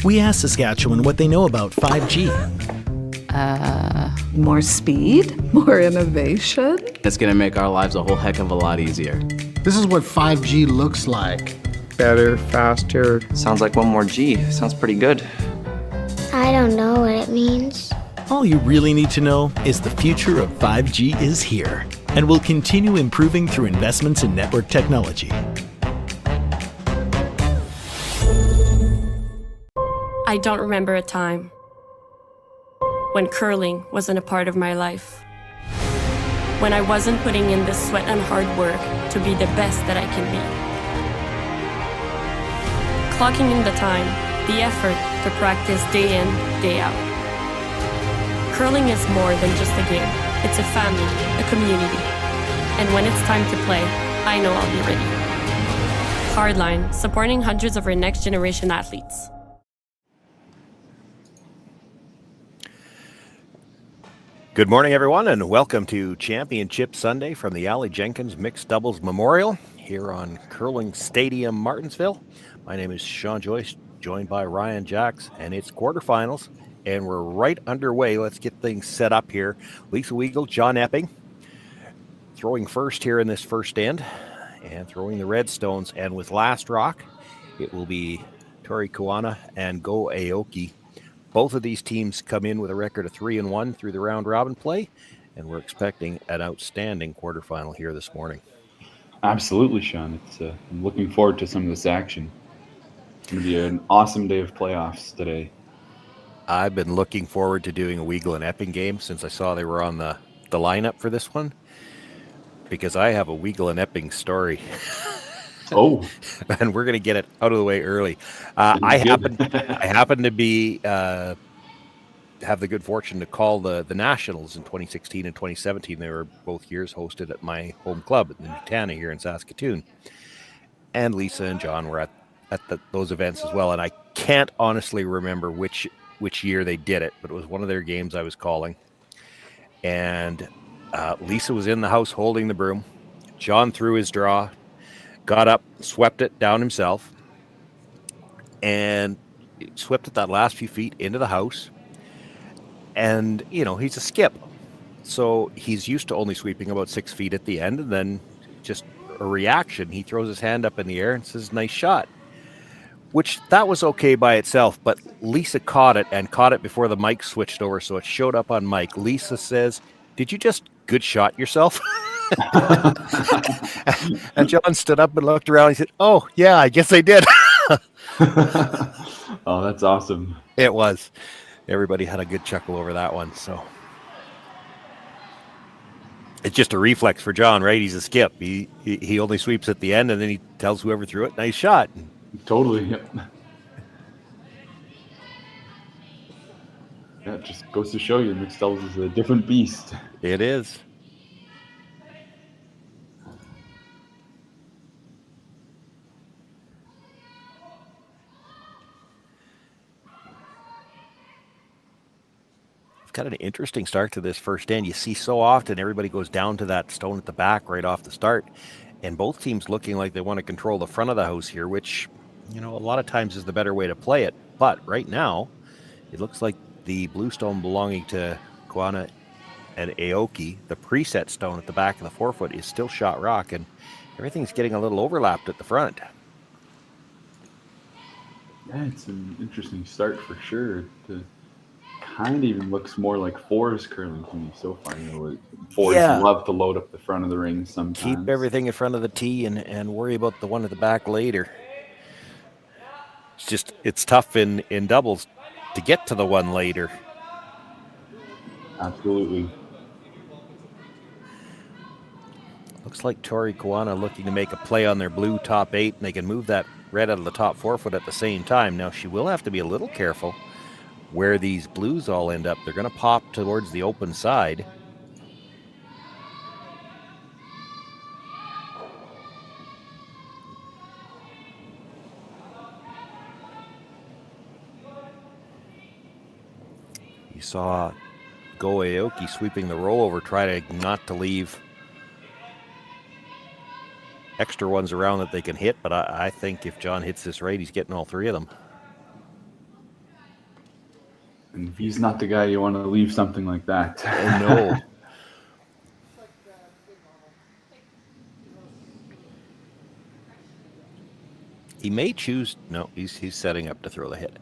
We asked Saskatchewan what they know about 5G. More speed, more innovation. It's going to make our lives a whole heck of a lot easier. This is what 5G looks like. Better, faster. Sounds like one more G. Sounds pretty good. I don't know what it means. All you really need to know is the future of 5G is here and will continue improving through investments in network technology. I don't remember a time when curling wasn't a part of my life. When I wasn't putting in the sweat and hard work to be the best that I can be. Clocking in the time, the effort to practice day in, day out. Curling is more than just a game. It's a family, a community. And when it's time to play, I know I'll be ready. Hardline, supporting hundreds of our next generation athletes. Good morning, everyone, and welcome to Championship Sunday from the Aly Jenkins Mixed Doubles Memorial here on Curling Stadium, Martensville. My name is Sean Joyce, joined by Ryan Jacks, and it's quarterfinals, and we're right underway. Let's get things set up here. Lisa Weagle, John Epping, throwing first here in this first end, and throwing the red stones. And with last rock, it will be Tori, Koana, and Go Aoki. Both of these teams come in with a record of 3-1 through the round robin play, and we're expecting an outstanding quarterfinal here this morning. Absolutely, Sean. I'm looking forward to some of this action. It's going to be an awesome day of playoffs today. I've been looking forward to doing a Weagle and Epping game since I saw they were on the lineup for this one, because I have a Weagle and Epping story. Oh, and we're going to get it out of the way early. I happen to be have the good fortune to call the Nationals in 2016 and 2017. They were both years hosted at my home club at the Nutana here in Saskatoon. And Lisa and John were at those events as well. And I can't honestly remember which year they did it, but it was one of their games I was calling. And Lisa was in the house holding the broom. John threw his draw, got up, swept it down himself, and swept it that last few feet into the house. And, you know, he's a skip, so he's used to only sweeping about 6 feet at the end, and then just a reaction. He throws his hand up in the air and says, "Nice shot," which that was okay by itself, but Lisa caught it before the mic switched over, so it showed up on mic. Lisa says, "Did you just good shot yourself?" And John stood up and looked around. He said, "Oh, yeah, I guess I did." Oh, that's awesome. It was. Everybody had a good chuckle over that one. So it's just a reflex for John, right? He's a skip. He only sweeps at the end, and then he tells whoever threw it, "Nice shot." Totally. Yep. Yeah, it just goes to show you mixed doubles is a different beast. It is. Kind of an interesting start to this first end. You see so often everybody goes down to that stone at the back right off the start, and both teams looking like they want to control the front of the house here, which, you know, a lot of times is the better way to play it. But right now, it looks like the blue stone belonging to Koana and Aoki, the preset stone at the back of the forefoot, is still shot rock, and everything's getting a little overlapped at the front. Yeah, it's an interesting start for sure. Kind of even looks more like fours curling to me so far. You know, fours love to load up the front of the ring sometimes. Keep everything in front of the tee and worry about the one at the back later. It's tough in doubles to get to the one later. Absolutely. Looks like Tori, Koana looking to make a play on their blue top 8, and they can move that red out of the top forefoot at the same time. Now she will have to be a little careful where these blues all end up. They're going to pop towards the open side. You saw Go Aoki sweeping the rollover, try to not to leave extra ones around that they can hit, but I think if John hits this right, he's getting all three of them. And he's not the guy you want to leave something like that. Oh, no. He may choose. No, he's setting up to throw the hit.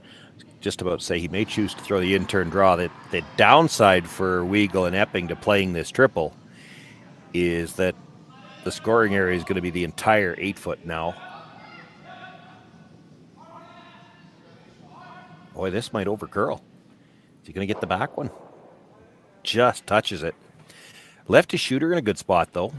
Just about to say he may choose to throw the in-turn draw. The downside for Weagle and Epping to playing this triple is that the scoring area is going to be the entire 8-foot now. Boy, this might overcurl. Is he going to get the back one? Just touches it. Left his shooter in a good spot, though.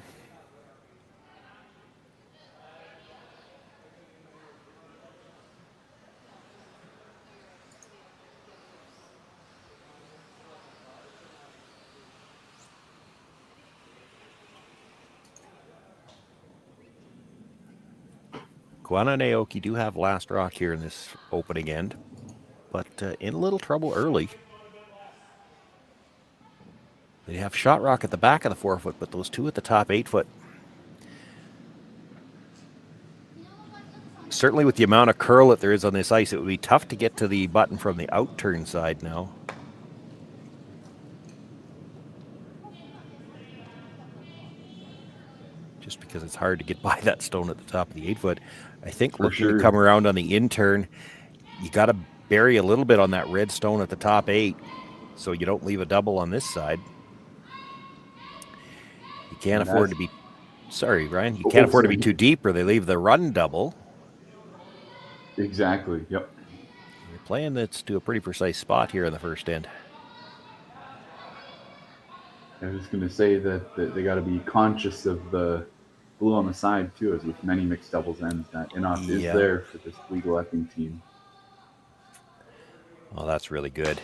Koana and Aoki do have last rock here in this opening end, but in a little trouble early. They have shot rock at the back of the 4-foot, but those two at the top 8-foot. Certainly with the amount of curl that there is on this ice, it would be tough to get to the button from the out-turn side now. Just because it's hard to get by that stone at the top of the 8-foot. I think looking to come around on the in-turn, you got to bury a little bit on that red stone at the top 8 so you don't leave a double on this side. You can't afford to be, sorry, Ryan, you can't afford to be too deep or they leave the run double. Exactly, yep. You're playing this to a pretty precise spot here in the first end. I was going to say that they got to be conscious of the blue on the side, too, as with many mixed doubles ends, that in-off is there for this Weagle Epping team. Well, that's really good.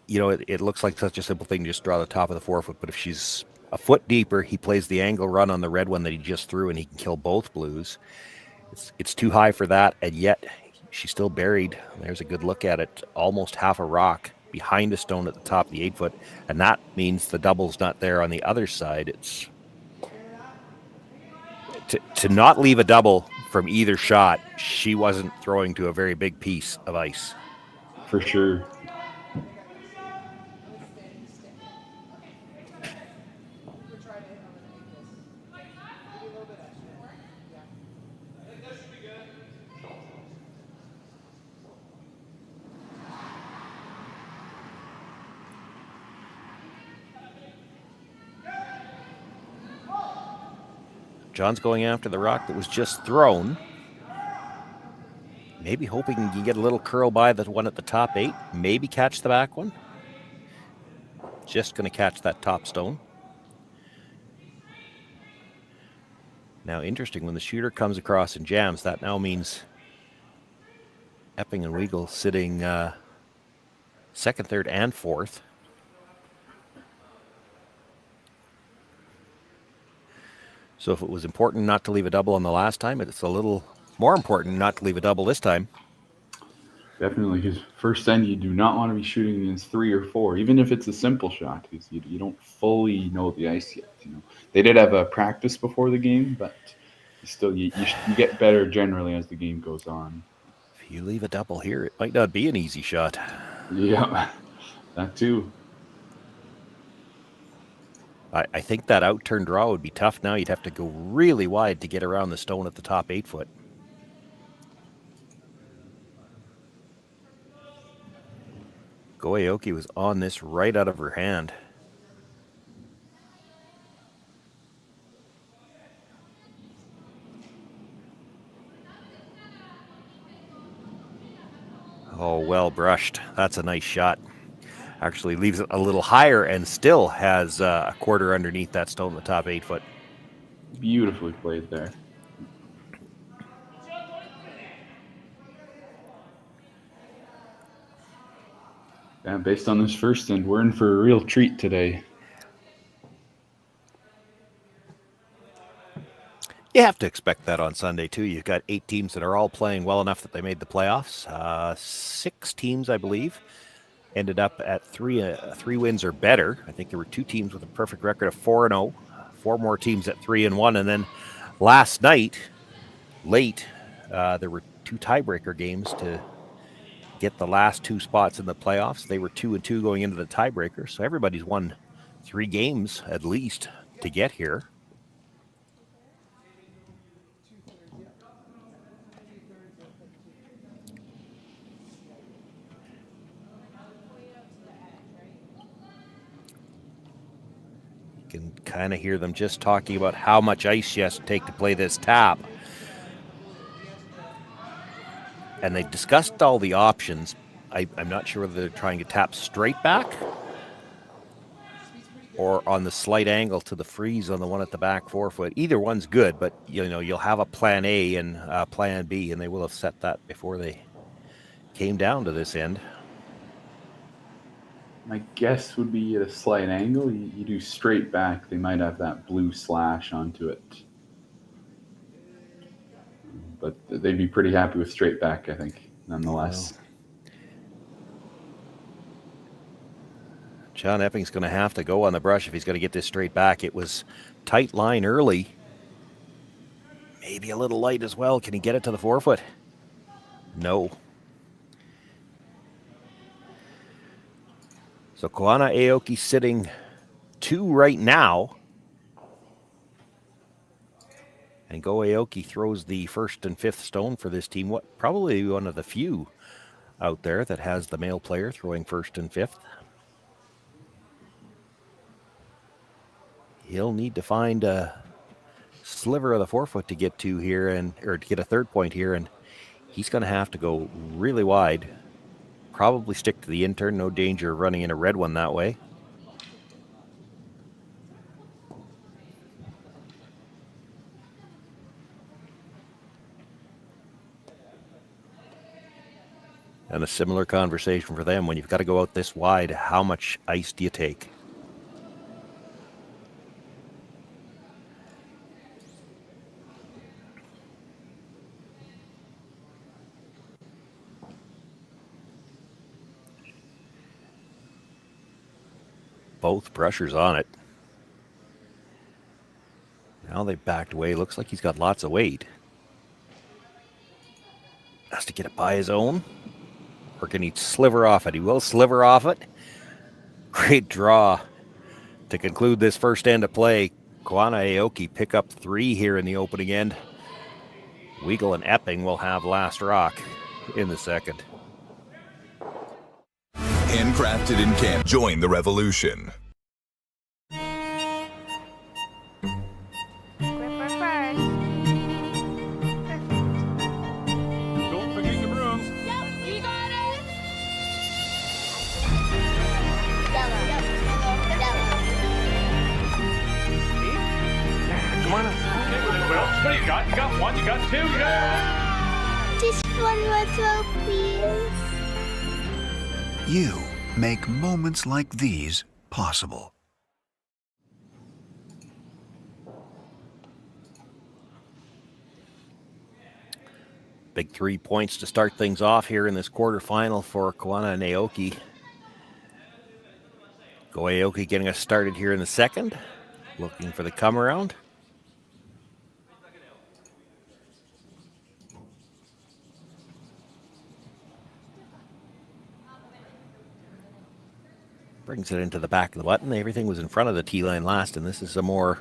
It looks like such a simple thing to just draw the top of the 4-foot, but if she's a foot deeper, he plays the angle run on the red one that he just threw, and he can kill both blues. It's too high for that, and yet she's still buried. There's a good look at it. Almost half a rock behind a stone at the top of the 8-foot, and that means the double's not there on the other side. It's to not leave a double from either shot. She wasn't throwing to a very big piece of ice. For sure. John's going after the rock that was just thrown. Maybe hoping he can get a little curl by the one at the top 8. Maybe catch the back one. Just going to catch that top stone. Now, interesting, when the shooter comes across and jams, that now means Epping and Weagle sitting second, third, and fourth. So if it was important not to leave a double on the last time, it's a little more important not to leave a double this time. Definitely, because first end you do not want to be shooting against 3 or 4, even if it's a simple shot, because you don't fully know the ice yet. They did have a practice before the game, but still you get better generally as the game goes on. If you leave a double here, it might not be an easy shot. Yeah, that too. I think that out-turn draw would be tough now. You'd have to go really wide to get around the stone at the top 8-foot. Aoki was on this right out of her hand. Oh, well brushed. That's a nice shot. Actually leaves it a little higher and still has a quarter underneath that stone in the top 8-foot. Beautifully played there. And based on this first end, we're in for a real treat today. You have to expect that on Sunday, too. You've got 8 teams that are all playing well enough that they made the playoffs. 6 teams, I believe, ended up at 3 wins or better. I think there were 2 teams with a perfect record of 4-0. 4 more teams at 3-1. And then last night, late, there were 2 tiebreaker games to get the last 2 spots in the playoffs. They were 2-2 going into the tiebreaker, so everybody's won 3 games at least to get here. You can kind of hear them just talking about how much ice she has to take to play this tap. And they discussed all the options. I'm not sure whether they're trying to tap straight back or on the slight angle to the freeze on the one at the back forefoot. Either one's good, but you'll have a plan A and a plan B, and they will have set that before they came down to this end. My guess would be at a slight angle. You do straight back, they might have that blue slash onto it. But they'd be pretty happy with straight back, I think, nonetheless. John Epping's going to have to go on the brush if he's going to get this straight back. It was tight line early. Maybe a little light as well. Can he get it to the forefoot? No. So Koana Aoki sitting 2 right now. And Go Aoki throws the first and fifth stone for this team. Probably one of the few out there that has the male player throwing first and fifth. He'll need to find a sliver of the forefoot to get to here, or to get a third point here, and he's going to have to go really wide. Probably stick to the intern. No danger of running in a red one that way. And a similar conversation for them. When you've got to go out this wide, how much ice do you take? Both brushers on it. Now they've backed away. Looks like he's got lots of weight. Has to get it by his own. Or can he sliver off it? He will sliver off it. Great draw to conclude this first end of play. Koana Aoki pick up 3 here in the opening end. Weagle and Epping will have last rock in the second. Handcrafted in Canada. Join the revolution. Don't forget the brooms. Yep, you got it. Come on up. Well, what do you got? You got 1, you got 2, you got... Just one more throw, please. You make moments like these possible. Big 3 points to start things off here in this quarterfinal for Koana and Aoki. Go Aoki getting us started here in the second. Looking for the come around. Brings it into the back of the button. Everything was in front of the tee line last, and this is a more,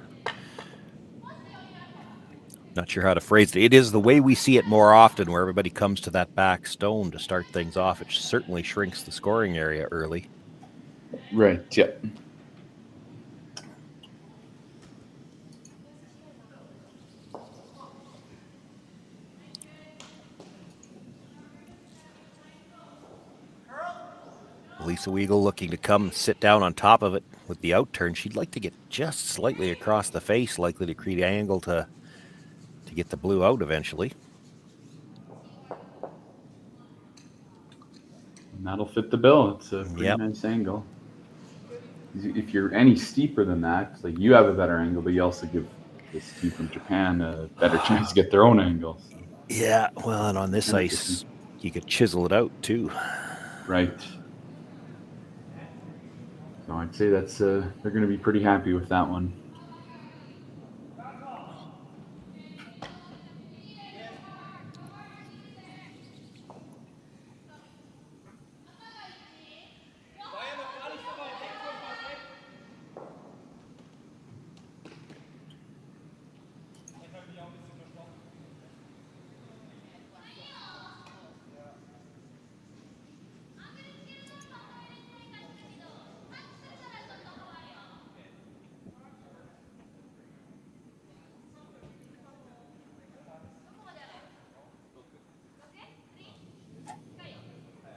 not sure how to phrase it. It is the way we see it more often, where everybody comes to that back stone to start things off. It certainly shrinks the scoring area early. Right, yep. Lisa Weagle looking to come sit down on top of it with the outturn. She'd like to get just slightly across the face, likely to create an angle to get the blue out eventually. And that'll fit the bill. It's a pretty nice angle. If you're any steeper than that, like you have a better angle, but you also give this team from Japan a better chance to get their own angle. So. Yeah, well, and on this ice, you could chisel it out too. Right. So I'd say that's they're going to be pretty happy with that one.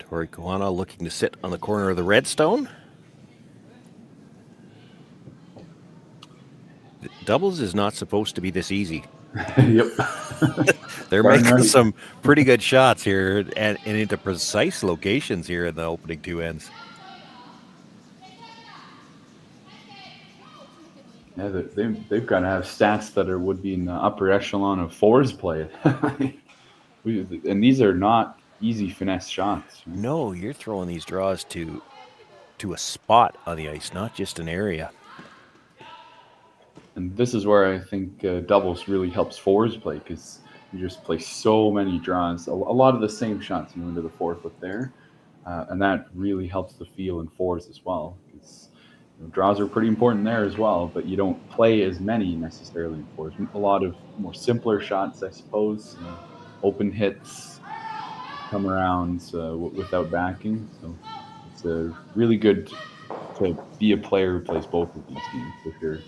Tori Koana looking to sit on the corner of the red stone. Doubles is not supposed to be this easy. Yep. They're making some pretty good shots here and into precise locations here in the opening two ends. Yeah, they've got to have stats that would be in the upper echelon of fours play. And these are not easy finesse shots. Right? No, you're throwing these draws to a spot on the ice, not just an area. And this is where I think doubles really helps fours play, because you just play so many draws, a lot of the same shots into the 4-foot there, and that really helps the feel in fours as well. Because draws are pretty important there as well, but you don't play as many necessarily in fours. A lot of more simpler shots, I suppose, open hits, come around without backing. So it's really good to be a player who plays both of these games for sure.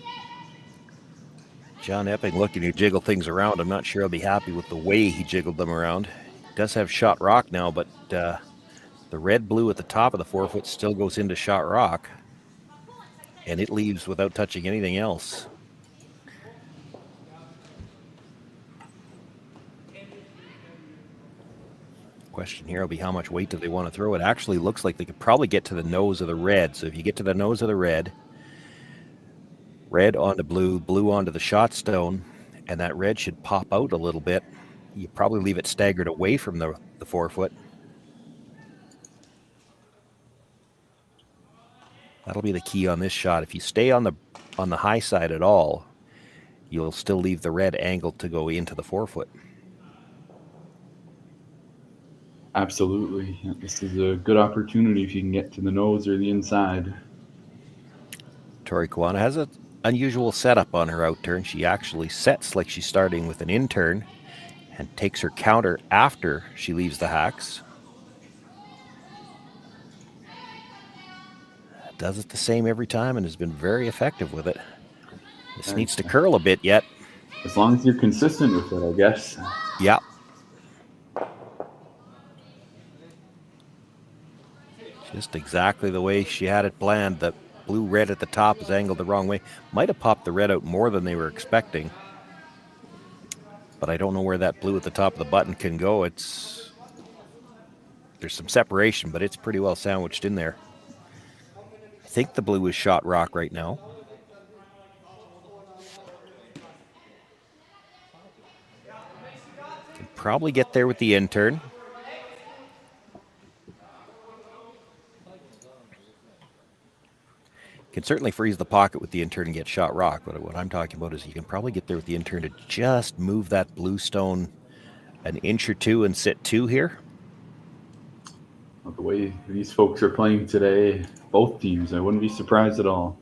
John Epping looking to jiggle things around. I'm not sure I'll be happy with the way he jiggled them around. He does have shot rock now, but the red-blue at the top of the 4-foot still goes into shot rock, and it leaves without touching anything else. Question here will be how much weight do they want to throw? It actually looks like they could probably get to the nose of the red. So if you get to the nose of the red onto blue, blue onto the shot stone, and that red should pop out a little bit. You probably leave it staggered away from the 4-foot. That'll be the key on this shot. If you stay on the high side at all, you'll still leave the red angled to go into the 4-foot. Absolutely. This is a good opportunity if you can get to the nose or the inside. Tori Koana has an unusual setup on her out turn. She actually sets like she's starting with an in turn and takes her counter after she leaves the hacks. Does it the same every time and has been very effective with it. This needs to curl a bit yet. As long as you're consistent with it, I guess. Yeah. Just exactly the way she had it planned. The blue-red at the top is angled the wrong way. Might have popped the red out more than they were expecting. But I don't know where that blue at the top of the button can go. There's some separation, but it's pretty well sandwiched in there. I think the blue is shot rock right now. Can probably get there with the in turn. Can certainly freeze the pocket with the in turn and get shot rock, but what I'm talking about is you can probably get there with the in turn to just move that blue stone an inch or two and sit 2 here. Well, the way these folks are playing today, both teams, I wouldn't be surprised at all.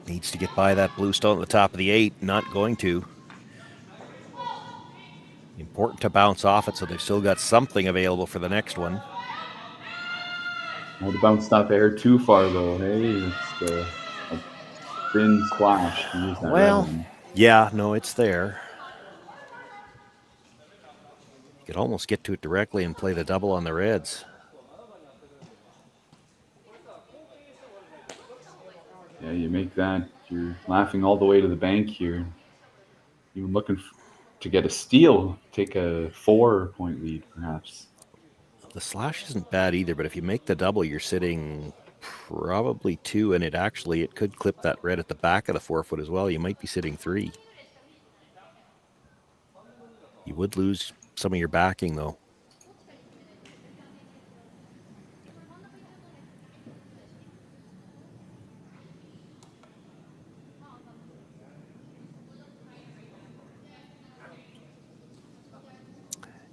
Needs to get by that blue stone at the top of the 8. Not going to. Important to bounce off it so they've still got something available for the next one. Not to bounce off air too far, though. Hey, it's a thin splash. Well, yeah, no, it's there. You could almost get to it directly and play the double on the reds. Yeah, you make that. You're laughing all the way to the bank here. Even looking to get a steal, take a 4-point lead, perhaps. The slash isn't bad either, but if you make the double, you're sitting probably 2, and it could clip that red at the back of the 4-foot as well. You might be sitting 3. You would lose some of your backing, though.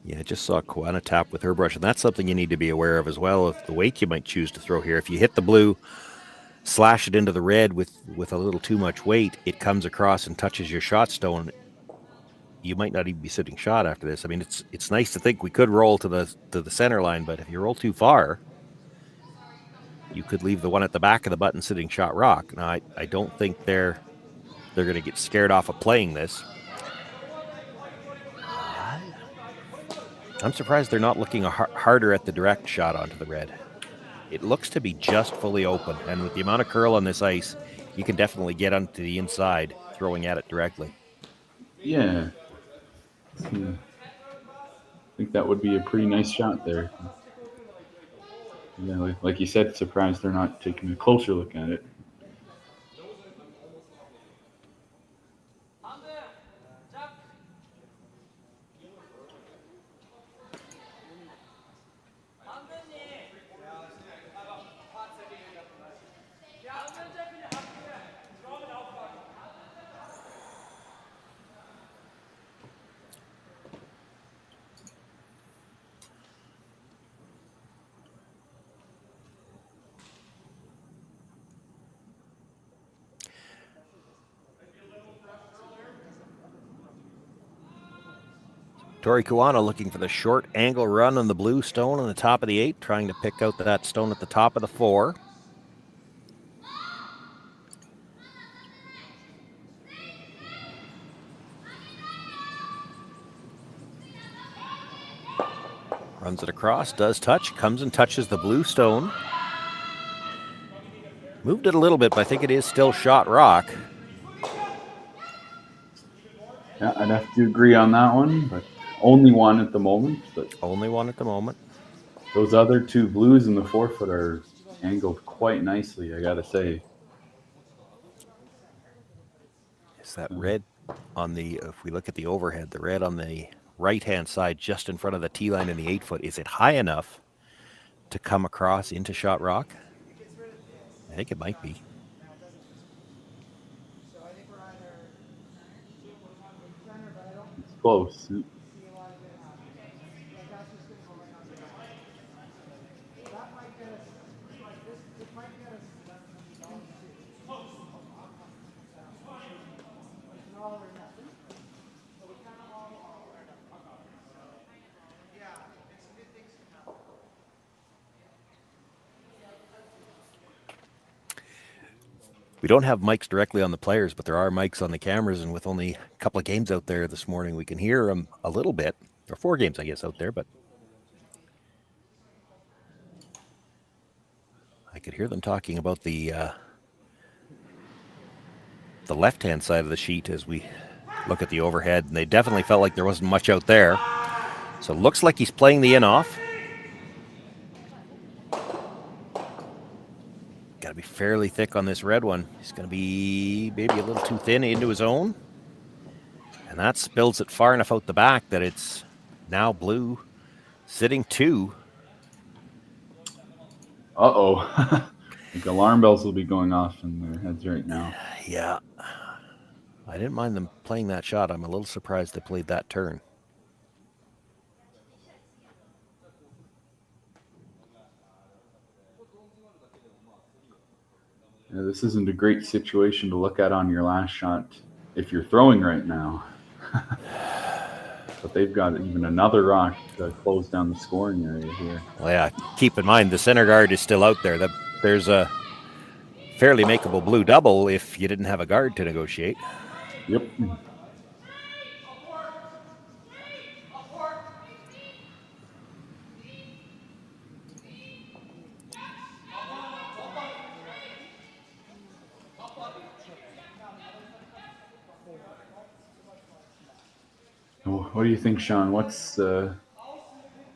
Yeah, I just saw Koana tap with her brush, and that's something you need to be aware of as well, of the weight you might choose to throw here. If you hit the blue, slash it into the red with a little too much weight, it comes across and touches your shot stone. You might not even be sitting shot after this. I mean, it's nice to think we could roll to the center line, but if you roll too far, you could leave the one at the back of the button sitting shot rock. Now, I don't think they're going to get scared off of playing this. I'm surprised they're not looking harder at the direct shot onto the red. It looks to be just fully open, and with the amount of curl on this ice, you can definitely get onto the inside throwing at it directly. Yeah. I think that would be a pretty nice shot there. Yeah, like you said, surprised they're not taking a closer look at it. Tori Koana looking for the short angle run on the blue stone on the top of the 8, trying to pick out that stone at the top of the 4. Runs it across, does touch, comes and touches the blue stone. Moved it a little bit, but I think it is still shot rock. Yeah, I'd have to agree on that one, but only one at the moment. But only one at the moment. Those other 2 blues in the 4-foot are angled quite nicely, I gotta say. Is that red on the, if we look at the overhead, the red on the right-hand side just in front of the tee line in the 8-foot, is it high enough to come across into shot rock? I think it might be. It's close. We don't have mics directly on the players, but there are mics on the cameras, and with only a couple of games out there this morning, we can hear them a little bit. There are 4 games, I guess, out there, but I could hear them talking about the left-hand side of the sheet as we look at the overhead, and they definitely felt like there wasn't much out there. So it looks like he's playing the in-off. Got to be fairly thick on this red one. He's going to be maybe a little too thin into his own. And that spills it far enough out the back that it's now blue, sitting 2. Uh-oh. I think alarm bells will be going off in their heads right now. Yeah. I didn't mind them playing that shot. I'm a little surprised they played that turn. Yeah, this isn't a great situation to look at on your last shot if you're throwing right now. But they've got even another rock to close down the scoring area here. Well, yeah, keep in mind the center guard is still out there. There's a fairly makeable blue double if you didn't have a guard to negotiate. Yep. What do you think, Sean? What's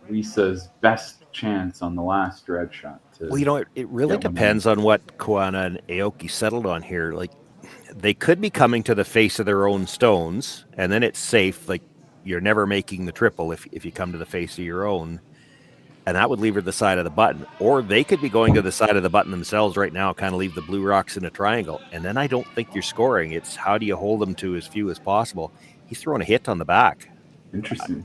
Lisa's best chance on the last red shot? Well, you know, it really depends on what Koana and Aoki settled on here. Like, they could be coming to the face of their own stones, and then it's safe. Like, you're never making the triple if you come to the face of your own, and that would leave her the side of the button. Or they could be going to the side of the button themselves right now, kind of leave the blue rocks in a triangle, and then I don't think you're scoring. It's how do you hold them to as few as possible. He's throwing a hit on the back. Interesting.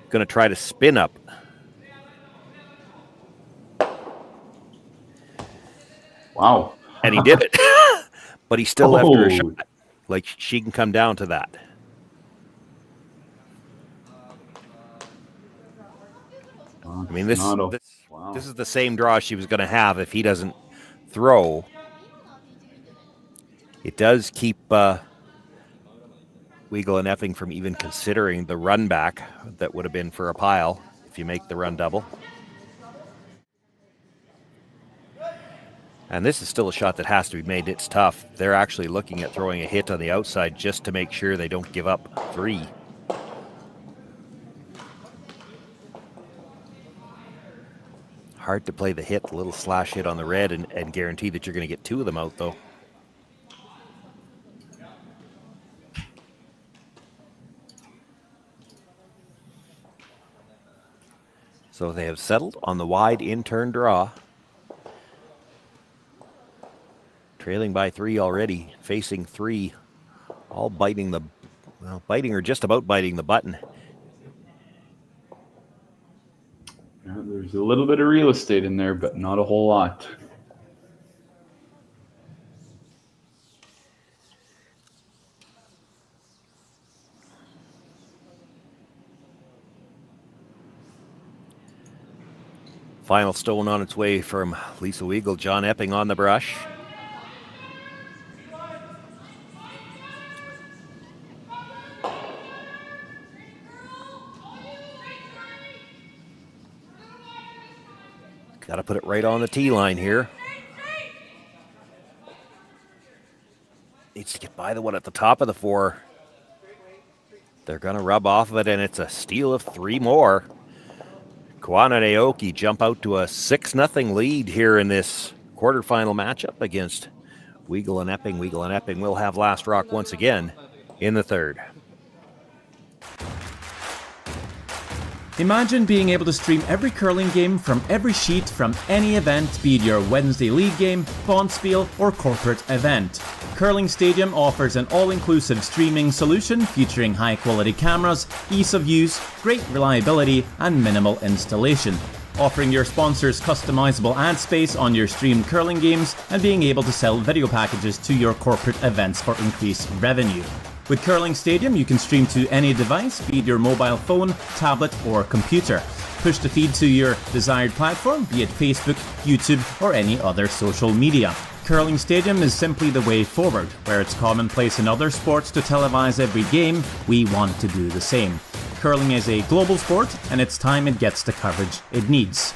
Going to try to spin up. Wow. And he did it. But he still left her a shot. Like, she can come down to that. No, I mean, this wow. this is the same draw she was going to have if he doesn't throw. It does keep Weagle and Epping from even considering the run back that would have been for a pile if you make the run double. And this is still a shot that has to be made. It's tough. They're actually looking at throwing a hit on the outside just to make sure they don't give up 3. Hard to play the hit, the little slash hit on the red and guarantee that you're going to get 2 of them out, though. So they have settled on the wide in-turn draw. Trailing by 3 already, facing 3, all biting the, well, biting or just about biting the button. Yeah, there's a little bit of real estate in there, but not a whole lot. Final stone on its way from Lisa Weagle. John Epping on the brush. Got to put it right on the tee line here. Needs to get by the one at the top of the 4. They're going to rub off of it, and it's a steal of 3 more. Koana and Aoki jump out to a 6-0 lead here in this quarterfinal matchup against Weagle and Epping. Weagle and Epping will have last rock once again in the 3rd. Imagine being able to stream every curling game from every sheet from any event, be it your Wednesday league game, bonspiel, or corporate event. Curling Stadium offers an all-inclusive streaming solution featuring high-quality cameras, ease of use, great reliability, and minimal installation. Offering your sponsors customizable ad space on your streamed curling games and being able to sell video packages to your corporate events for increased revenue. With Curling Stadium, you can stream to any device, be it your mobile phone, tablet, or computer. Push the feed to your desired platform, be it Facebook, YouTube, or any other social media. Curling Stadium is simply the way forward. Where it's commonplace in other sports to televise every game, we want to do the same. Curling is a global sport, and it's time it gets the coverage it needs.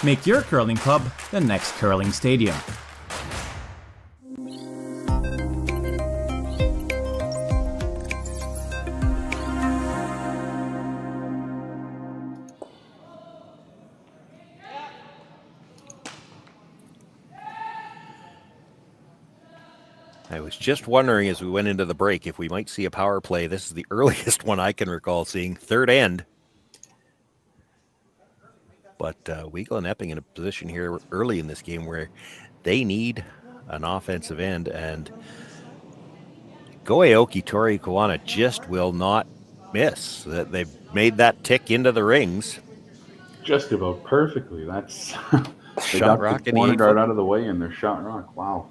Make your curling club the next Curling Stadium. I was just wondering as we went into the break if we might see a power play. This is the earliest one I can recall seeing, 3rd end. But Weagle and Epping in a position here early in this game where they need an offensive end, and Go Aoki, Tori, Koana just will not miss. They've made that tick into the rings. Just about perfectly. That's they shot got rock the in corner the guard out of the way, and they're shot rock. Wow.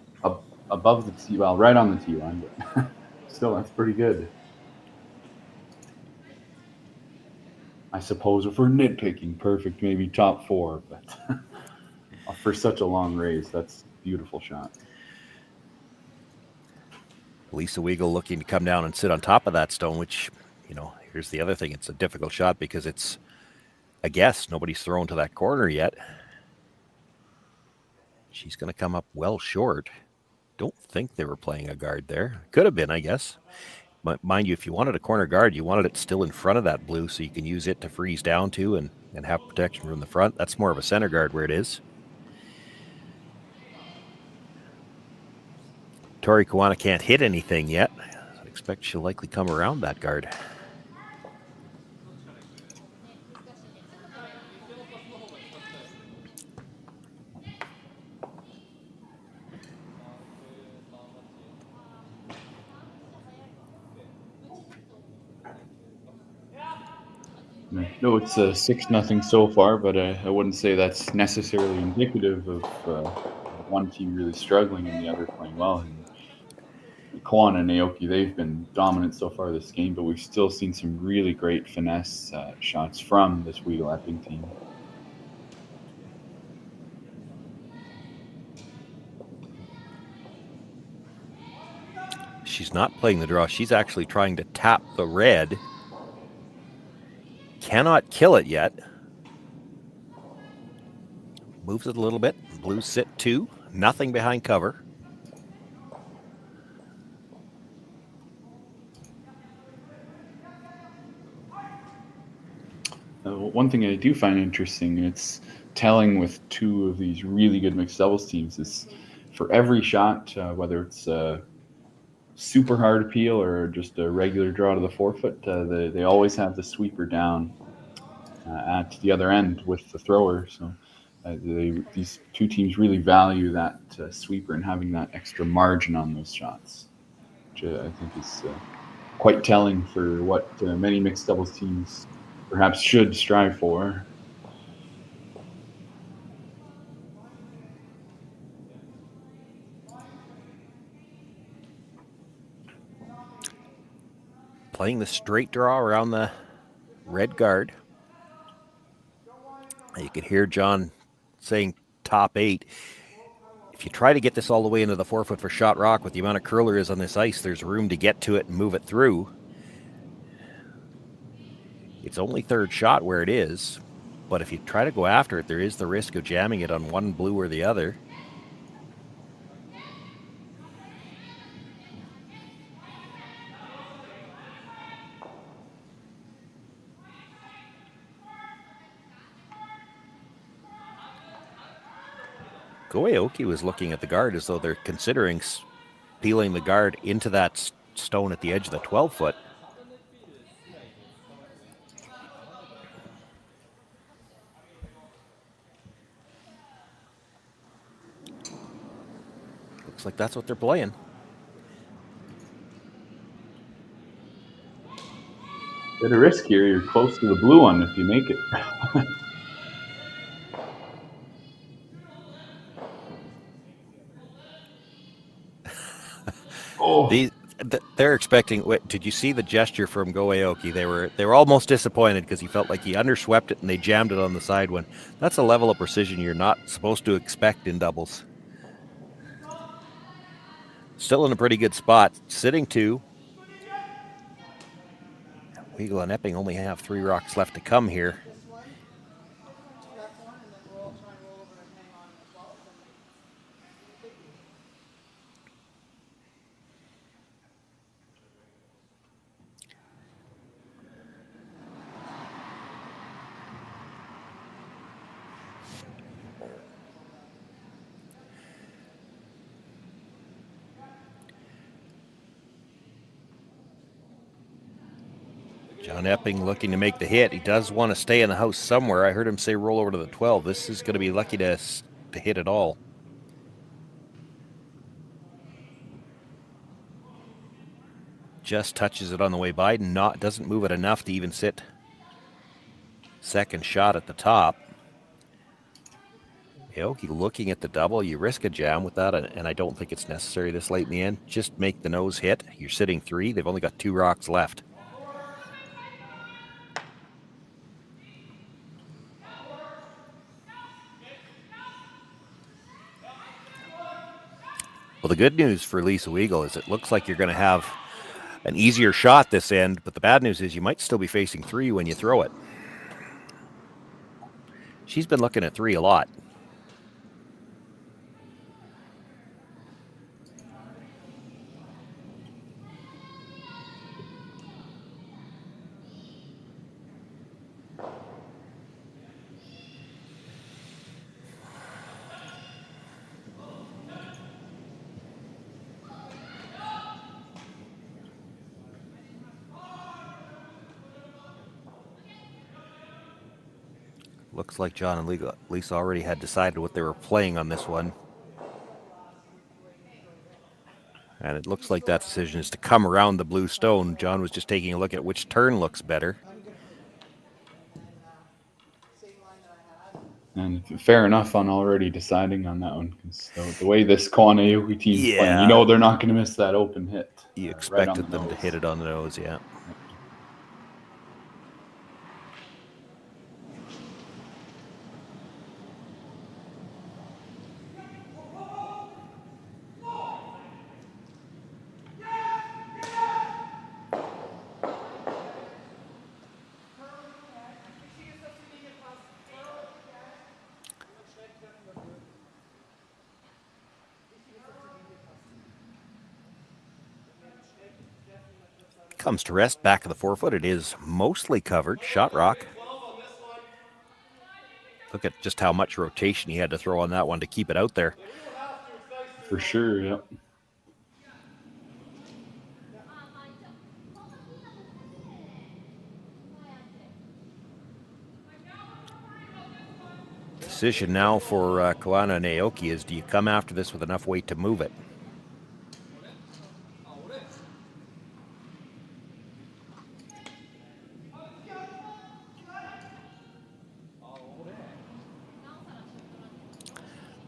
Above the tee, well, right on the tee line, but still, that's pretty good. I suppose if we're nitpicking, perfect, maybe top 4, but for such a long race, that's a beautiful shot. Lisa Weagle looking to come down and sit on top of that stone, which, you know, here's the other thing. It's a difficult shot because it's a guess. Nobody's thrown to that corner yet. She's going to come up well short. Don't think they were playing a guard there. Could have been, I guess. But mind you, if you wanted a corner guard, you wanted it still in front of that blue so you can use it to freeze down to and have protection from the front. That's more of a center guard where it is. Tori Koana can't hit anything yet. I expect she'll likely come around that guard. No, it's a 6-0 so far, but I wouldn't say that's necessarily indicative of one team really struggling and the other playing well. And Koana and Aoki, they've been dominant so far this game, but we've still seen some really great finesse shots from this Weagle Epping team. She's not playing the draw. She's actually trying to tap the red. Cannot kill it yet. Moves it a little bit. Blues sit 2. Nothing behind cover. One thing I do find interesting, and it's telling with 2 of these really good mixed doubles teams, is for every shot, whether it's a super hard appeal or just a regular draw to the forefoot, they always have the sweeper down at the other end with the thrower. So these 2 teams really value that sweeper and having that extra margin on those shots, which I think is quite telling for what many mixed doubles teams perhaps should strive for. Playing the straight draw around the red guard. You can hear John saying top 8. If you try to get this all the way into the forefoot for shot rock with the amount of curler is on this ice, there's room to get to it and move it through. It's only third shot where it is, but if you try to go after it, there is the risk of jamming it on one blue or the other. Aoki was looking at the guard as though they're considering peeling the guard into that stone at the edge of the 12-foot. Looks like that's what they're playing. Bit of risk here. You're close to the blue one if you make it. Oh. They're expecting. Did you see the gesture from Aoki? They were almost disappointed because he felt like he underswept it and they jammed it on the side one. That's a level of precision you're not supposed to expect in doubles. Still in a pretty good spot, sitting 2. Weagle and Epping only have 3 rocks left to come here. John Epping looking to make the hit. He does want to stay in the house somewhere. I heard him say roll over to the 12. This is going to be lucky to hit it all. Just touches it on the way by. Doesn't move it enough to even sit second shot at the top. Aoki looking at the double. You risk a jam with that, and I don't think it's necessary this late in the end. Just make the nose hit. You're sitting 3. They've only got 2 rocks left. Well, the good news for Lisa Weagle is it looks like you're going to have an easier shot this end, but the bad news is you might still be facing 3 when you throw it. She's been looking at 3 a lot. Looks like John and Lisa already had decided what they were playing on this one. And it looks like that decision is to come around the blue stone. John was just taking a look at which turn looks better. And fair enough on already deciding on that one. Because the way this Koana Aoki team's playing, you know they're not going to miss that open hit. You expected them to hit it on the nose, yeah. comes to rest back of the forefoot. It is mostly covered. Shot rock. Look at just how much rotation he had to throw on that one to keep it out there. For sure, yep. Decision now for Koana and Aoki is, do you come after this with enough weight to move it?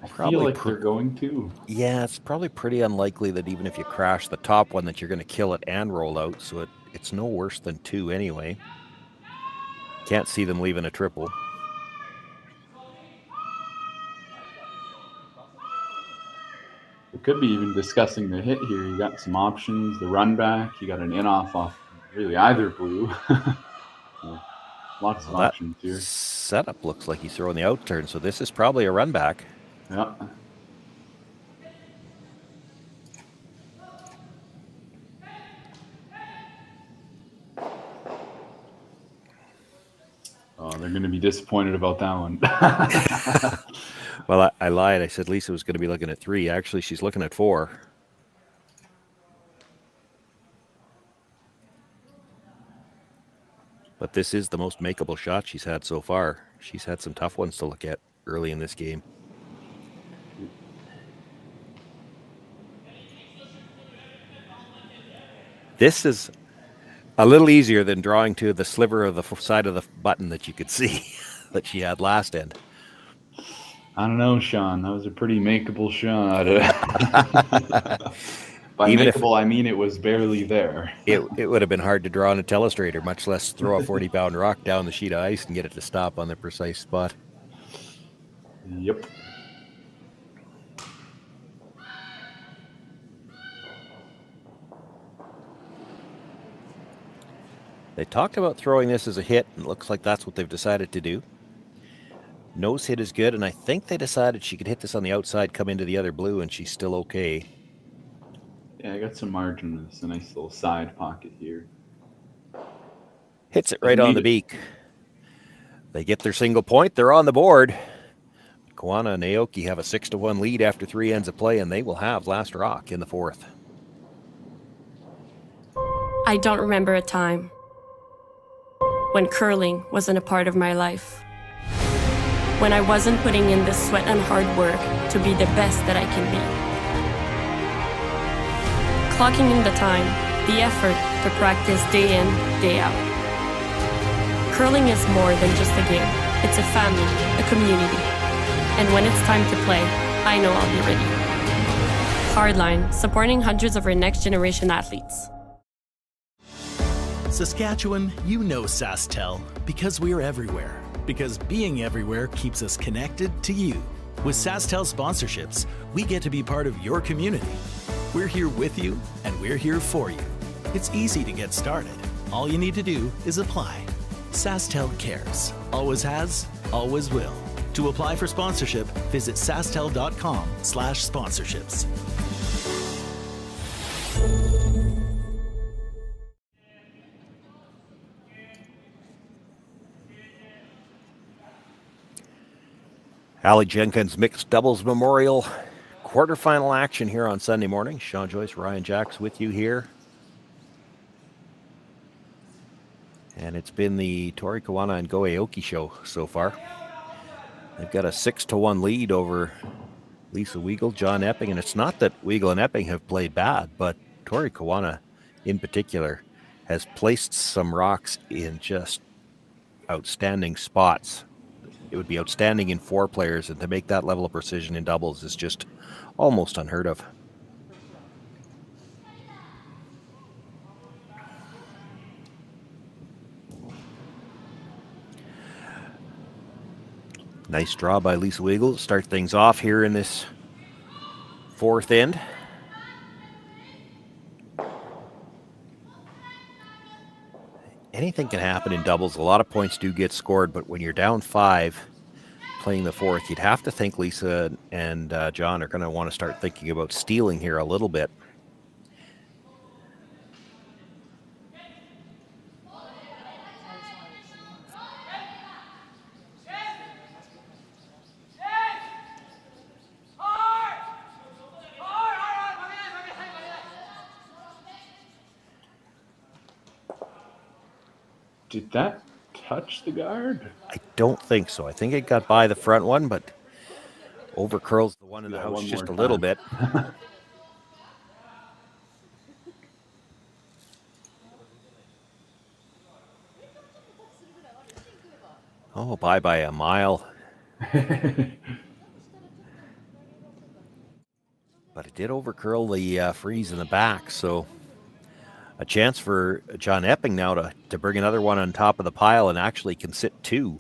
I feel like they're going to. Yeah, it's probably pretty unlikely that even if you crash the top one that you're going to kill it and roll out, so it's no worse than 2 anyway. Can't see them leaving a triple. We could be even discussing the hit here. You got some options, the run back, you got an off really either blue. So, lots of options here. Setup looks like he's throwing the out turn, so this is probably a run back. Yeah. Oh, they're going to be disappointed about that one. Well, I lied. I said Lisa was going to be looking at 3. Actually, she's looking at 4. But this is the most makeable shot she's had so far. She's had some tough ones to look at early in this game. This is a little easier than drawing to the sliver of the side of the button that you could see that she had last end. I don't know, Sean. That was a pretty makeable shot. By Even makeable, I mean it was barely there. It would have been hard to draw on a telestrator, much less throw a 40-pound rock down the sheet of ice and get it to stop on the precise spot. Yep. They talked about throwing this as a hit, and it looks like that's what they've decided to do. Nose hit is good, and I think they decided she could hit this on the outside, come into the other blue, and she's still okay. Yeah, I got some margin. It's a nice little side pocket here. Hits it right on the beak. They get their single point. They're on the board. Koana and Aoki have a 6-1 lead after 3 ends of play, and they will have last rock in the 4th. I don't remember a time when curling wasn't a part of my life. When I wasn't putting in the sweat and hard work to be the best that I can be. Clocking in the time, the effort to practice day in, day out. Curling is more than just a game. It's a family, a community. And when it's time to play, I know I'll be ready. Hardline, supporting hundreds of our next generation athletes. Saskatchewan, you know SaskTel because we're everywhere. Because being everywhere keeps us connected to you. With SaskTel sponsorships, we get to be part of your community. We're here with you, and we're here for you. It's easy to get started. All you need to do is apply. SaskTel cares. Always has, always will. To apply for sponsorship, visit sastel.com/sponsorships. Aly Jenkins Mixed Doubles Memorial quarterfinal action here on Sunday morning. Sean Joyce, Ryan Jacks with you here. And it's been the Tori, Koana, and Go Aoki show so far. They've got a 6-1 lead over Lisa Weagle, John Epping, and it's not that Weagle and Epping have played bad, but Tori Koana in particular has placed some rocks in just outstanding spots. It would be outstanding in 4 players, and to make that level of precision in doubles is just almost unheard of. Nice draw by Lisa Weagle to start things off here in this 4th end. Anything can happen in doubles. A lot of points do get scored, but when you're down 5 playing the 4th, you'd have to think Lisa and John are going to want to start thinking about stealing here a little bit. Did that touch the guard? I don't think so. I think it got by the front one, but over curls the one in the house just a little bit. Oh, by a mile. But it did overcurl the freeze in the back, so a chance for John Epping now to bring another one on top of the pile and actually can sit 2.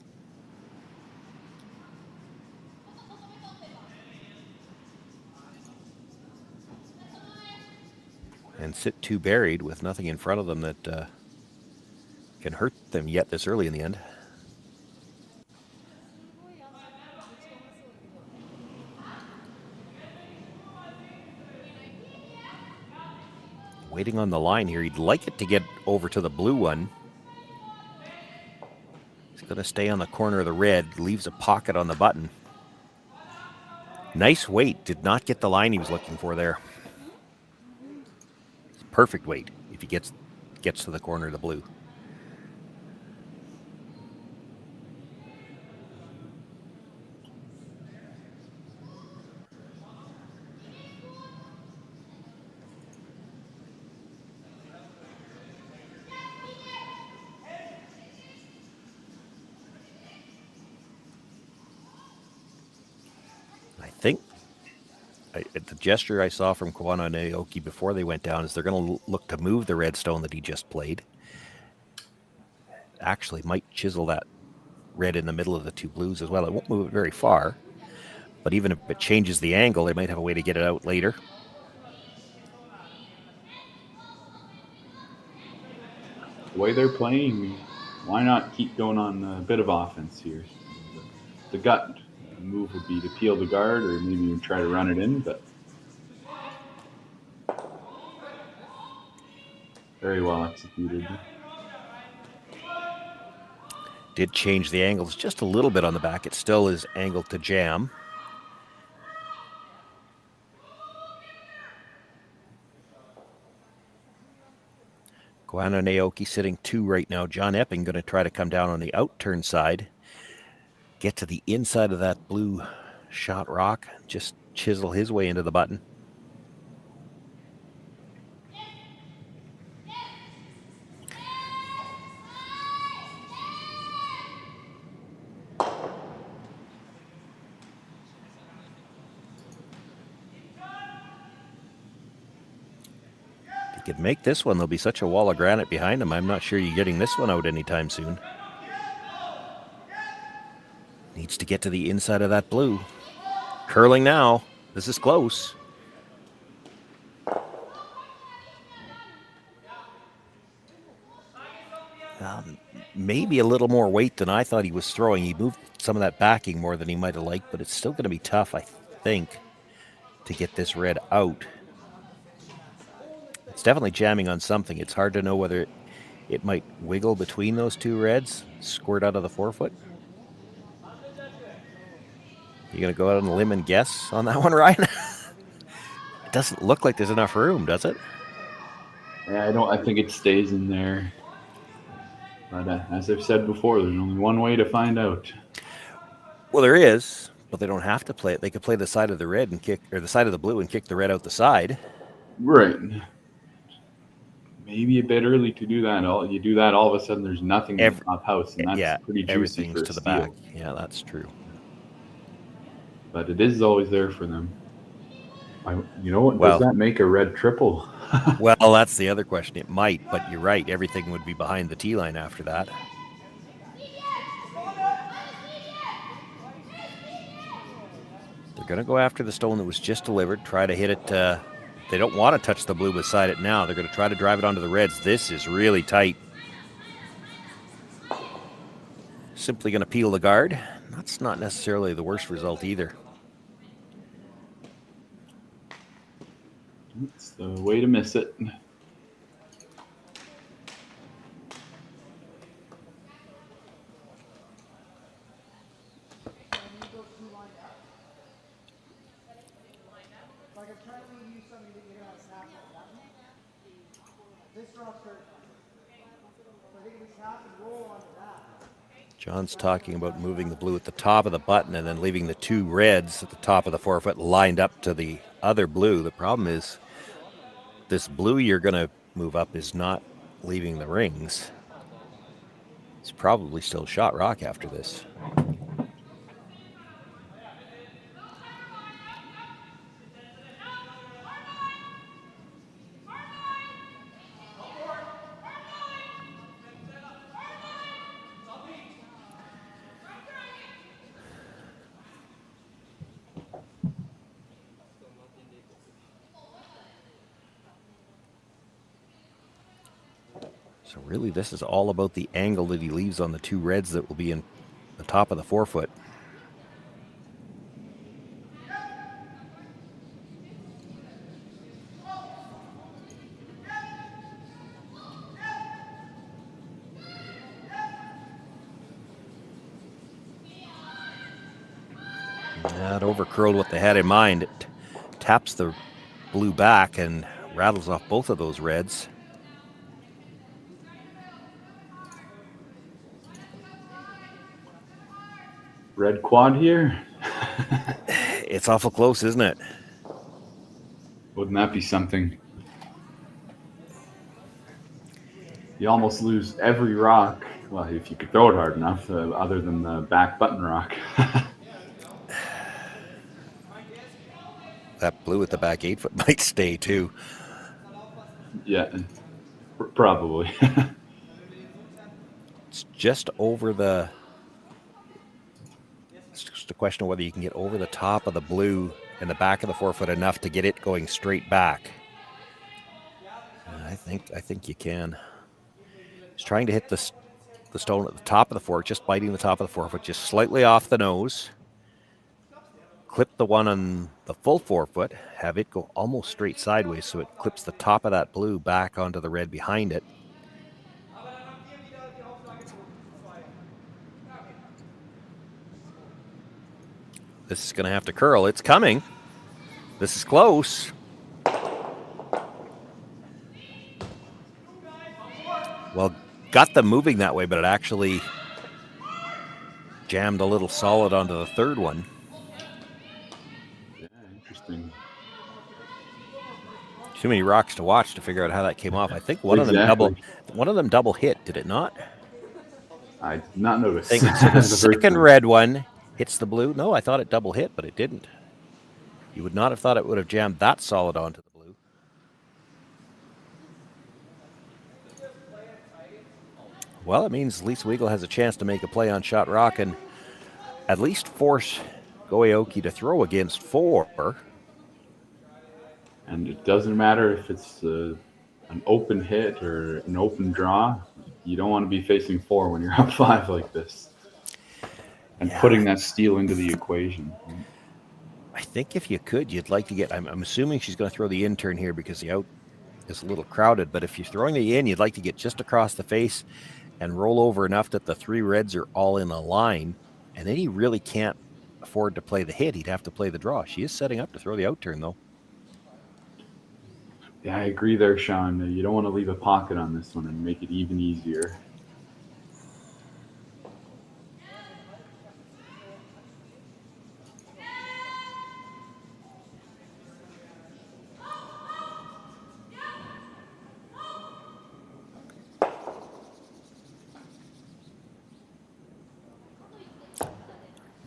And sit 2 buried with nothing in front of them that can hurt them yet this early in the end. Waiting on the line here. He'd like it to get over to the blue one. He's going to stay on the corner of the red. Leaves a pocket on the button. Nice weight. Did not get the line he was looking for there. Perfect weight if he gets to the corner of the blue. I think the gesture I saw from Koana and Aoki before they went down is they're going to look to move the red stone that he just played. Actually might chisel that red in the middle of the 2 blues as well. It won't move it very far, but even if it changes the angle, they might have a way to get it out later. The way they're playing, why not keep going on a bit of offense here? The gut move would be to peel the guard or maybe even try to run it in, but very well executed. Did change the angles just a little bit on the back. It still is angled to jam. Koana and Aoki sitting 2 right now. John Epping going to try to come down on the out-turn side. Get to the inside of that blue shot rock. Just chisel his way into the button. If he could make this one, there'll be such a wall of granite behind him. I'm not sure you're getting this one out anytime soon. Needs to get to the inside of that blue. Curling now. This is close. Maybe a little more weight than I thought he was throwing. He moved some of that backing more than he might have liked, but it's still going to be tough, I think, to get this red out. It's definitely jamming on something. It's hard to know whether it might wiggle between those 2 reds, squirt out of the 4-foot. You going to go out on a limb and guess on that one, Ryan? It doesn't look like there's enough room, does it? Yeah, I think it stays in there. But as I've said before, there's only one way to find out. Well, there is, but they don't have to play it. They could play the side of the red and kick, or the side of the blue and kick the red out the side. Right. Maybe a bit early to do that. You do that, all of a sudden there's nothing in the top house, and that's pretty juicy everything's for to the steal. back. Yeah, that's true. But it is always there for them. You know what? Does that make a red triple? Well, that's the other question. It might, but you're right. Everything would be behind the tee line after that. They're going to go after the stone that was just delivered, try to hit it. They don't want to touch the blue beside it now. They're going to try to drive it onto the reds. This is really tight. Simply going to peel the guard. That's not necessarily the worst result either. It's the way to miss it. John's talking about moving the blue at the top of the button and then leaving the two reds at the top of the forefoot lined up to the other blue. The problem is this blue you're going to move up is not leaving the rings. It's probably still shot rock after this. So really, this is all about the angle that he leaves on the two reds that will be in the top of the forefoot. That overcurled what they had in mind. It taps the blue back and rattles off both of those reds. Red quad here. It's awful close, isn't it? Wouldn't that be something? You almost lose every rock. Well, if you could throw it hard enough, other than the back button rock. That blue at the back 8-foot might stay too. Yeah, probably. It's just over the... It's just a question of whether you can get over the top of the blue and the back of the forefoot enough to get it going straight back. I think you can. He's trying to hit the stone at the top of the fork, just biting the top of the forefoot, just slightly off the nose. Clip the one on the full forefoot, have it go almost straight sideways so it clips the top of that blue back onto the red behind it. This is going to have to curl. It's coming. This is close. Well, got them moving that way, but it actually jammed a little solid onto the third one. Yeah, interesting. Too many rocks to watch to figure out how that came off. I think one of them double hit, did it not? I did not notice. I think so the second red one hits the blue. No, I thought it double hit, but it didn't. You would not have thought it would have jammed that solid onto the blue. Well, it means at least Weagle has a chance to make a play on shot rock and at least force Aoki to throw against 4. And it doesn't matter if it's an open hit or an open draw. You don't want to be facing 4 when you're up 5 like this. And putting that steal into the equation. I think if you could, you'd like to get... I'm assuming she's going to throw the in turn here because the out is a little crowded. But if you're throwing the in, you'd like to get just across the face and roll over enough that the 3 reds are all in a line. And then he really can't afford to play the hit. He'd have to play the draw. She is setting up to throw the out turn, though. Yeah, I agree there, Sean. You don't want to leave a pocket on this one and make it even easier.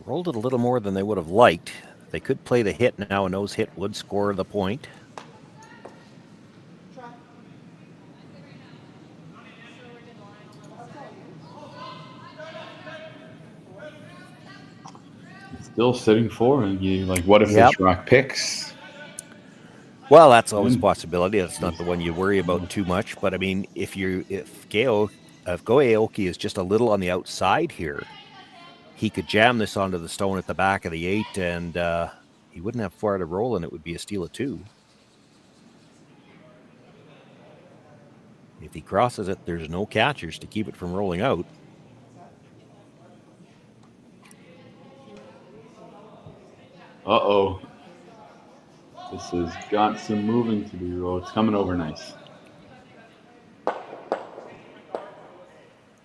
Rolled it a little more than they would have liked. They could play the hit now, and nose hit would score the point. Still sitting 4, and you like, what if this rock picks? Well, that's always a possibility. That's not the one you worry about too much. But I mean, if Aoki is just a little on the outside here, he could jam this onto the stone at the back of the 8, and he wouldn't have far to roll, and it would be a steal of 2. If he crosses it, there's no catchers to keep it from rolling out. Uh-oh. This has got some moving to do. Oh, it's coming over nice.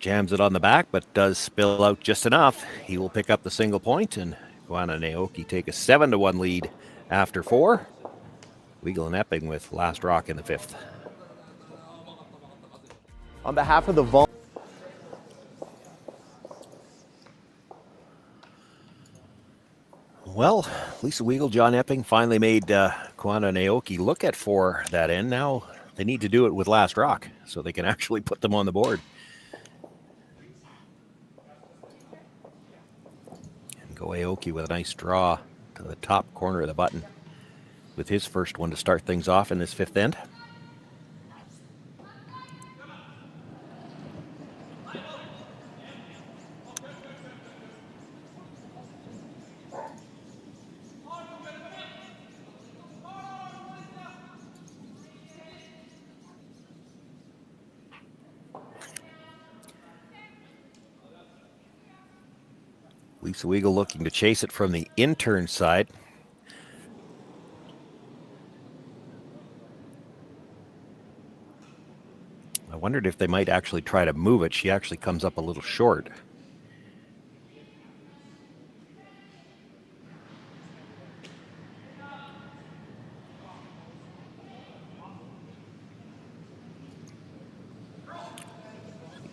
Jams it on the back, but does spill out just enough. He will pick up the single point, and Koana and Aoki take a 7-1 lead after 4. Weagle and Epping with last rock in the 5th. On behalf of the Well, Lisa Weagle, John Epping finally made Koana and Aoki look at 4 that end. Now they need to do it with last rock so they can actually put them on the board. And go Aoki with a nice draw to the top corner of the button with his first one to start things off in this 5th end. Lisa Weagle looking to chase it from the intern side. I wondered if they might actually try to move it. She actually comes up a little short.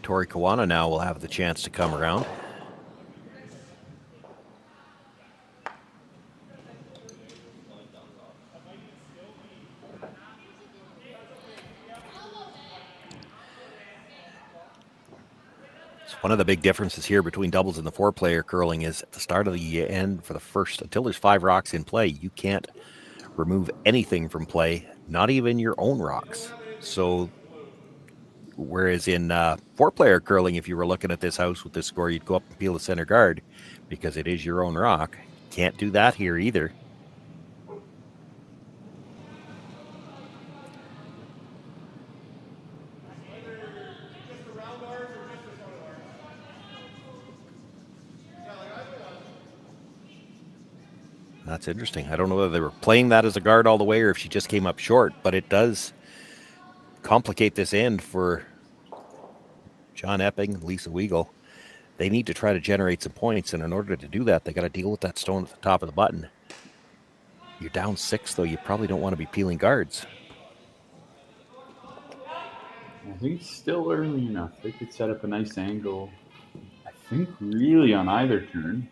Tori Koana now will have the chance to come around. One of the big differences here between doubles and the 4-player curling is at the start of the end for the first, until there's 5 rocks in play, you can't remove anything from play, not even your own rocks. So, whereas in 4-player curling, if you were looking at this house with this score, you'd go up and peel the center guard because it is your own rock. Can't do that here either. That's interesting. I don't know whether they were playing that as a guard all the way or if she just came up short, but it does complicate this end for John Epping, Lisa Weagle. They need to try to generate some points, and in order to do that, they got to deal with that stone at the top of the button. You're down 6, though. You probably don't want to be peeling guards. I think it's still early enough. They could set up a nice angle, I think, really on either turn.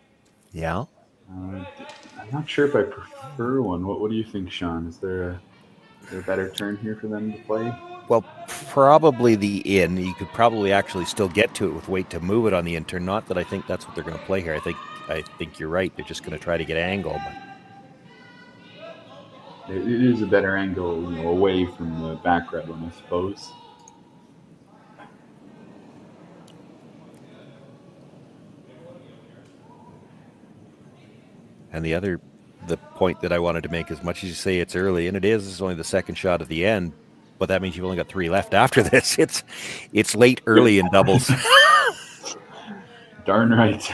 Yeah. I'm not sure if I prefer one. What do you think, Sean? Is there a better turn here for them to play? Well, probably the in. You could probably actually still get to it with weight to move it on the in turn. Not that I think that's what they're going to play here. I think you're right. They're just going to try to get angle. But it is a better angle, away from the back red one, I suppose. And the point that I wanted to make, as much as you say it's early, and this is only the second shot at the end, but that means you've only got 3 left after this. It's late early in doubles. Darn right.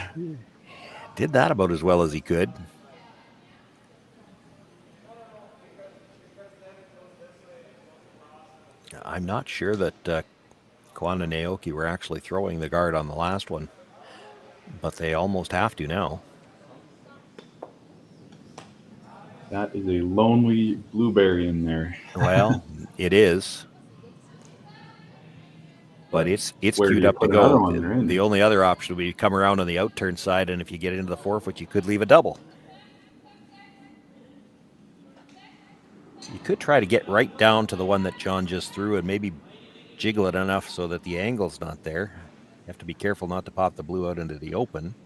Did that about as well as he could. I'm not sure that Koana and Aoki were actually throwing the guard on the last one, but they almost have to now. That is a lonely blueberry in there. Well, it is. But it's queued up to go. The only other option would be to come around on the outturn side, and if you get into the 4-foot, you could leave a double. You could try to get right down to the one that John just threw and maybe jiggle it enough so that the angle's not there. You have to be careful not to pop the blue out into the open.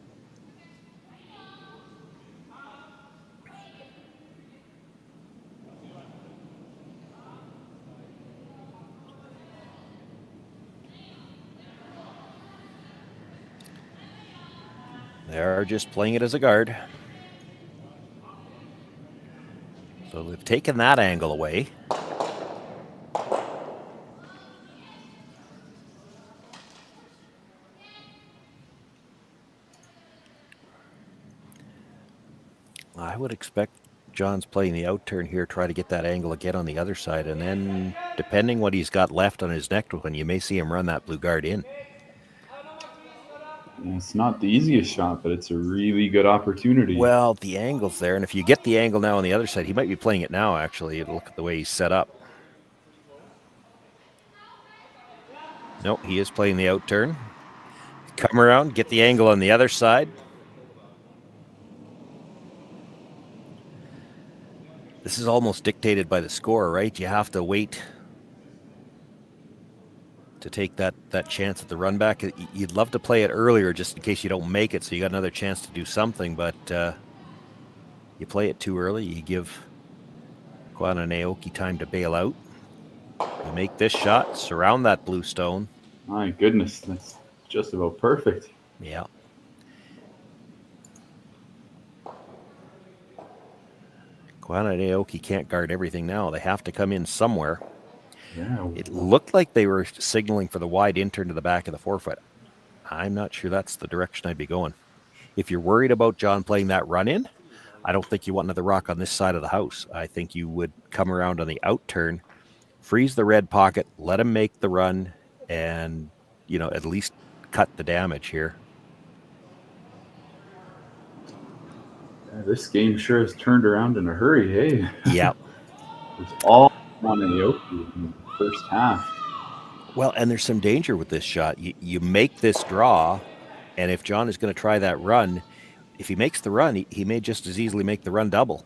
They're just playing it as a guard. So they've taken that angle away. I would expect John's playing the outturn here, try to get that angle again on the other side, and then depending what he's got left on his next one, you may see him run that blue guard in. It's not the easiest shot, but it's a really good opportunity. Well, the angle's there, and if you get the angle now on the other side, he might be playing it now, actually. Look at the way he's set up. No, he is playing the out turn. Come around, get the angle on the other side. This is almost dictated by the score, right? You have to wait to take that chance at the run back. You'd love to play it earlier just in case you don't make it, so you got another chance to do something, but you play it too early, you give Koana and Aoki time to bail out. You make this shot, surround that blue stone. My goodness, that's just about perfect. Yeah. Koana and Aoki can't guard everything now. They have to come in somewhere. Yeah. It looked like they were signaling for the wide in-turn to the back of the forefoot. I'm not sure that's the direction I'd be going. If you're worried about John playing that run-in, I don't think you want another rock on this side of the house. I think you would come around on the out turn, freeze the red pocket, let him make the run, and, at least cut the damage here. Yeah, this game sure has turned around in a hurry, hey? Yeah. It's all on Aoki in the first half. Well, and there's some danger with this shot. You make this draw, and if John is going to try that run, if he makes the run, he may just as easily make the run double.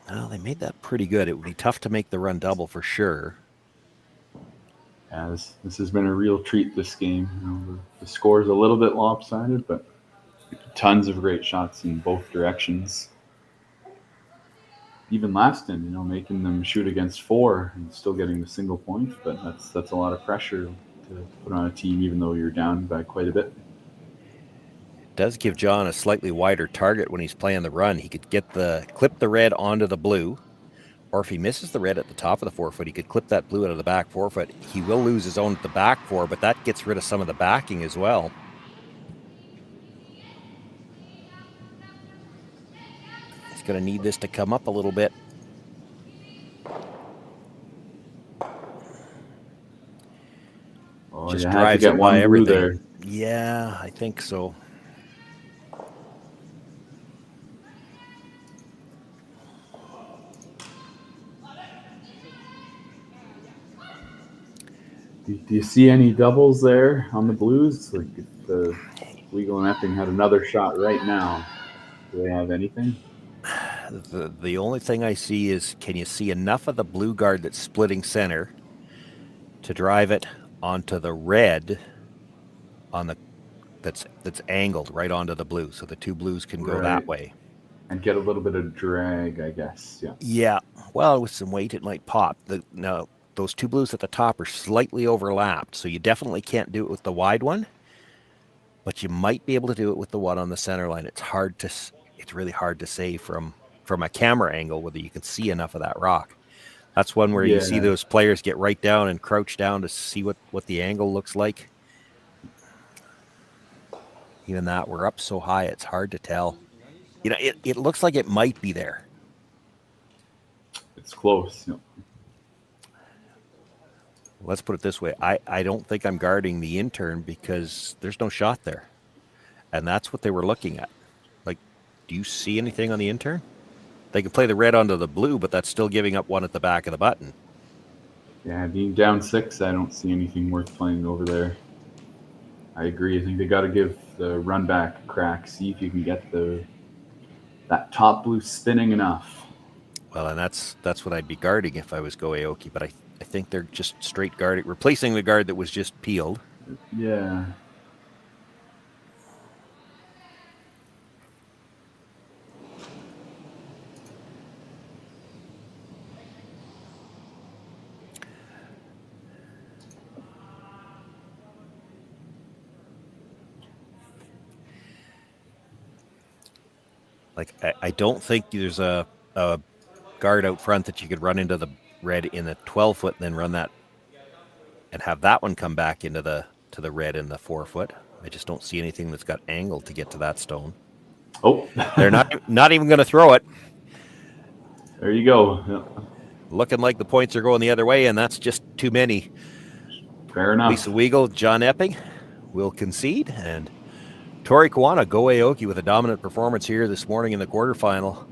Well, they made that pretty good. It would be tough to make the run double for sure. Yeah, this has been a real treat, this game. The score is a little bit lopsided, but tons of great shots in both directions. Even last time, making them shoot against 4 and still getting the single point, but that's a lot of pressure to put on a team, even though you're down by quite a bit. Does give John a slightly wider target when he's playing the run. He could clip the red onto the blue, or if he misses the red at the top of the forefoot, he could clip that blue out of the back forefoot. He will lose his own at the back 4, but that gets rid of some of the backing as well. He's going to need this to come up a little bit. Oh, just you drives have to get it by one blue everything. there. Yeah, I think so. Do you see any doubles there on the Blues? Like if the Weagle and Epping had another shot right now, do they have anything? The only thing I see is, can you see enough of the blue guard that's splitting center to drive it onto the red on the that's angled right onto the blue, so the two blues can go that way and get a little bit of drag, I guess. Yeah. Well, with some weight, it might pop. Now those two blues at the top are slightly overlapped, so you definitely can't do it with the wide one, but you might be able to do it with the one on the center line. It's really hard to say from a camera angle whether you can see enough of that rock. That's one where you see those players get right down and crouch down to see what the angle looks like. Even that, we're up so high, it's hard to tell. It looks like it might be there. It's close. Let's put it this way. I don't think I'm guarding the in-turn because there's no shot there. And that's what they were looking at. Like, do you see anything on the in-turn? They can play the red onto the blue, but that's still giving up one at the back of the button. Yeah, being down 6, I don't see anything worth playing over there. I agree. I think they got to give the run back a crack. See if you can get that top blue spinning enough. Well, and that's what I'd be guarding if I was Go Aoki, but I think they're just straight guarding, replacing the guard that was just peeled. Yeah. Like, I don't think there's a guard out front that you could run into the red in the 12-foot and then run that and have that one come back into the red in the 4-foot. I just don't see anything that's got angle to get to that stone. Oh. They're not even going to throw it. There you go. Yeah. Looking like the points are going the other way, and that's just too many. Fair enough. Lisa Weagle, John Epping will concede, and Tori Koana, go Aoki with a dominant performance here this morning in the quarterfinal.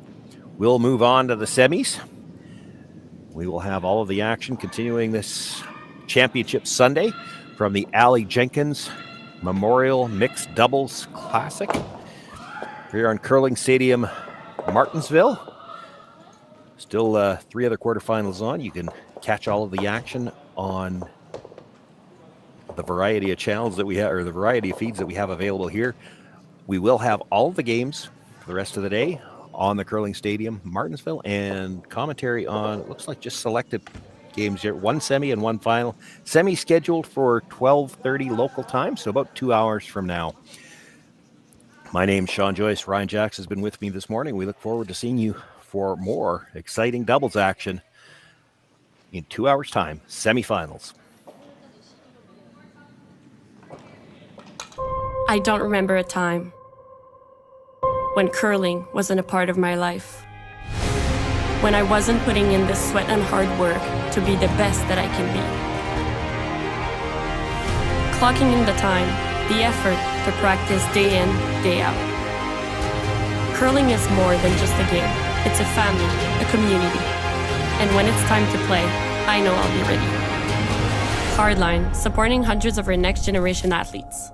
We'll move on to the semis. We will have all of the action continuing this championship Sunday from the Aly Jenkins Memorial Mixed Doubles Classic here on Curling Stadium, Martensville. Still 3 other quarterfinals on. You can catch all of the action on the variety of channels that we have, or the variety of feeds that we have available here. We will have all of the games for the rest of the day on the Curling Stadium, Martensville, and commentary on, it looks like just selected games here. 1 semi and 1 final. Semi scheduled for 12:30 local time, so about 2 hours from now. My name's Sean Joyce. Ryan Jacks has been with me this morning. We look forward to seeing you for more exciting doubles action in 2 hours' time, semifinals. I don't remember a time when curling wasn't a part of my life. When I wasn't putting in the sweat and hard work to be the best that I can be. Clocking in the time, the effort to practice day in, day out. Curling is more than just a game. It's a family, a community. And when it's time to play, I know I'll be ready. Hardline, supporting hundreds of our next generation athletes.